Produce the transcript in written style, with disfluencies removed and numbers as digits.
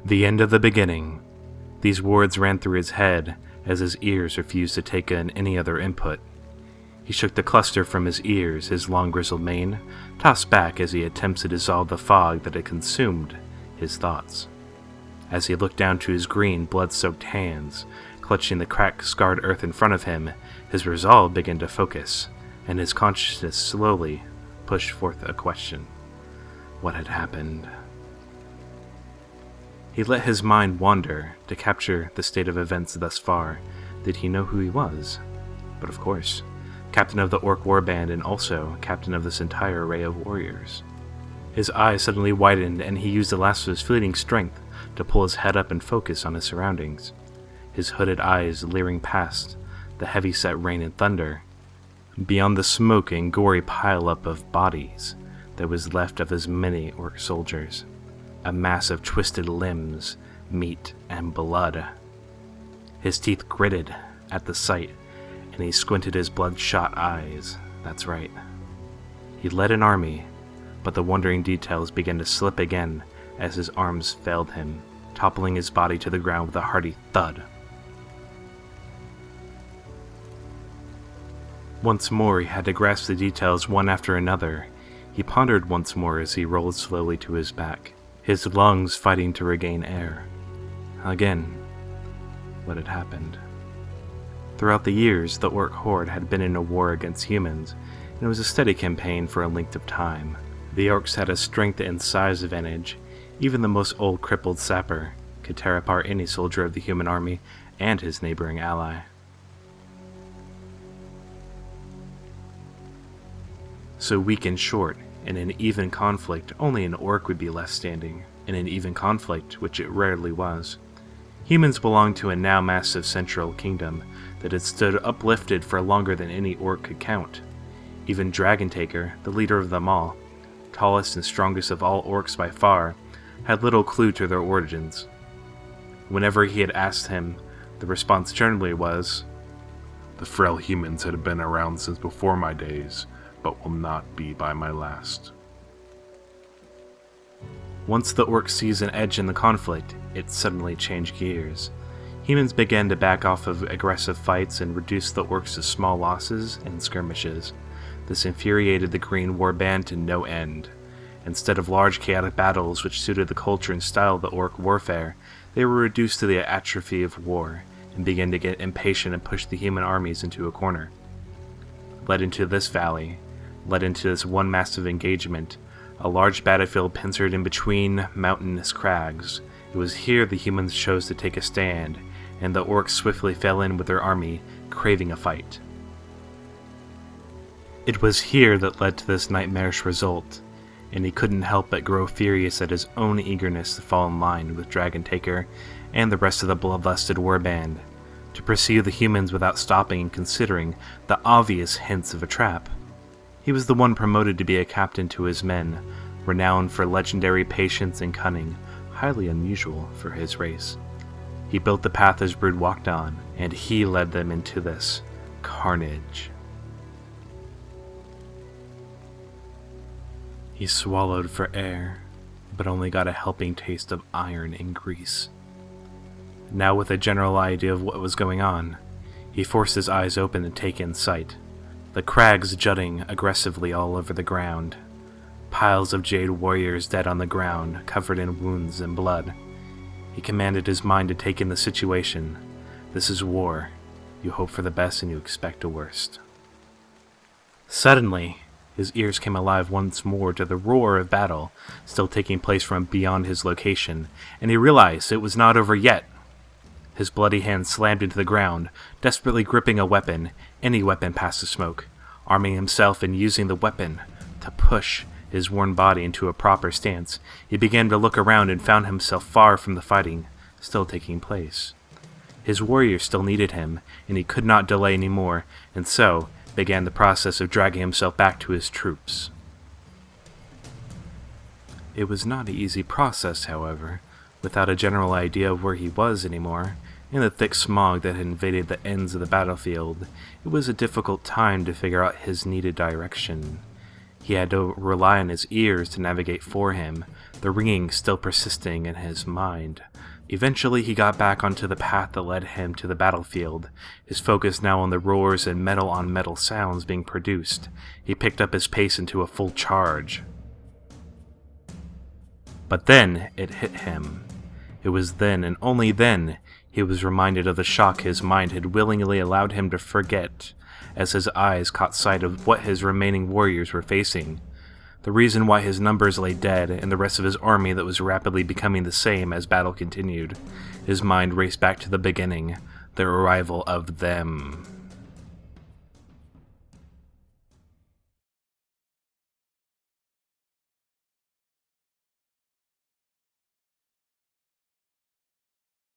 The end of the beginning. These words ran through his head as his ears refused to take in any other input. He shook the cluster from his ears, his long grizzled mane tossed back as he attempts to dissolve the fog that had consumed his thoughts. As he looked down to his green, blood-soaked hands, clutching the cracked, scarred earth in front of him, his resolve began to focus, and his consciousness slowly pushed forth a question. What had happened? He let his mind wander to capture the state of events thus far. Did he know who he was? But of course, captain of the Orc warband and also captain of this entire array of warriors. His eyes suddenly widened, and he used the last of his fleeting strength to pull his head up and focus on his surroundings, his hooded eyes leering past the heavy-set rain and thunder. Beyond the smoke and gory pile-up of bodies that was left of his many Orc soldiers, a mass of twisted limbs, meat, and blood. His teeth gritted at the sight, and he squinted his bloodshot eyes. That's right. He led an army, but the wandering details began to slip again as his arms failed him, toppling his body to the ground with a hearty thud. Once more he had to grasp the details one after another. He pondered once more as he rolled slowly to his back, his lungs fighting to regain air. Again, what had happened? Throughout the years, the Orc horde had been in a war against humans, and it was a steady campaign for a length of time. The Orcs had a strength and size advantage. Even the most old crippled sapper could tear apart any soldier of the human army and his neighboring ally. So weak and short, in an even conflict, only an Orc would be left standing. In an even conflict, which it rarely was. Humans belonged to a now massive central kingdom that had stood uplifted for longer than any Orc could count. Even Dragon Taker, the leader of them all, tallest and strongest of all Orcs by far, had little clue to their origins. Whenever he had asked him, the response generally was, "The frail humans had been around since before my days, but will not be by my last." Once the Orcs seized an edge in the conflict, it suddenly changed gears. Humans began to back off of aggressive fights and reduce the Orcs to small losses and skirmishes. This infuriated the Green Warband to no end. Instead of large chaotic battles which suited the culture and style of the Orc warfare, they were reduced to the atrophy of war, and began to get impatient and push the human armies into a corner. Led into this valley, led into this one massive engagement, a large battlefield pincered in between mountainous crags. It was here the humans chose to take a stand, and the Orcs swiftly fell in with their army, craving a fight. It was here that led to this nightmarish result, and he couldn't help but grow furious at his own eagerness to fall in line with Dragon Taker and the rest of the bloodlusted warband, to pursue the humans without stopping and considering the obvious hints of a trap. He was the one promoted to be a captain to his men, renowned for legendary patience and cunning, highly unusual for his race. He built the path his brood walked on, and he led them into this carnage. He swallowed for air, but only got a helping taste of iron and grease. Now with a general idea of what was going on, he forced his eyes open to take in sight. The crags jutting aggressively all over the ground. Piles of Jade warriors dead on the ground, covered in wounds and blood. He commanded his mind to take in the situation. This is war. You hope for the best and you expect the worst. Suddenly, his ears came alive once more to the roar of battle still taking place from beyond his location, and he realized it was not over yet. His bloody hand slammed into the ground, desperately gripping a weapon, any weapon past the smoke, arming himself and using the weapon to push his worn body into a proper stance. He began to look around and found himself far from the fighting still taking place. His warriors still needed him, and he could not delay any more, and so began the process of dragging himself back to his troops. It was not an easy process, however. Without a general idea of where he was anymore, in the thick smog that had invaded the ends of the battlefield, it was a difficult time to figure out his needed direction. He had to rely on his ears to navigate for him, the ringing still persisting in his mind. Eventually he got back onto the path that led him to the battlefield, his focus now on the roars and metal-on-metal sounds being produced. He picked up his pace into a full charge. But then it hit him. It was then, and only then, he was reminded of the shock his mind had willingly allowed him to forget, as his eyes caught sight of what his remaining warriors were facing. The reason why his numbers lay dead, and the rest of his army that was rapidly becoming the same as battle continued. His mind raced back to the beginning, the arrival of them.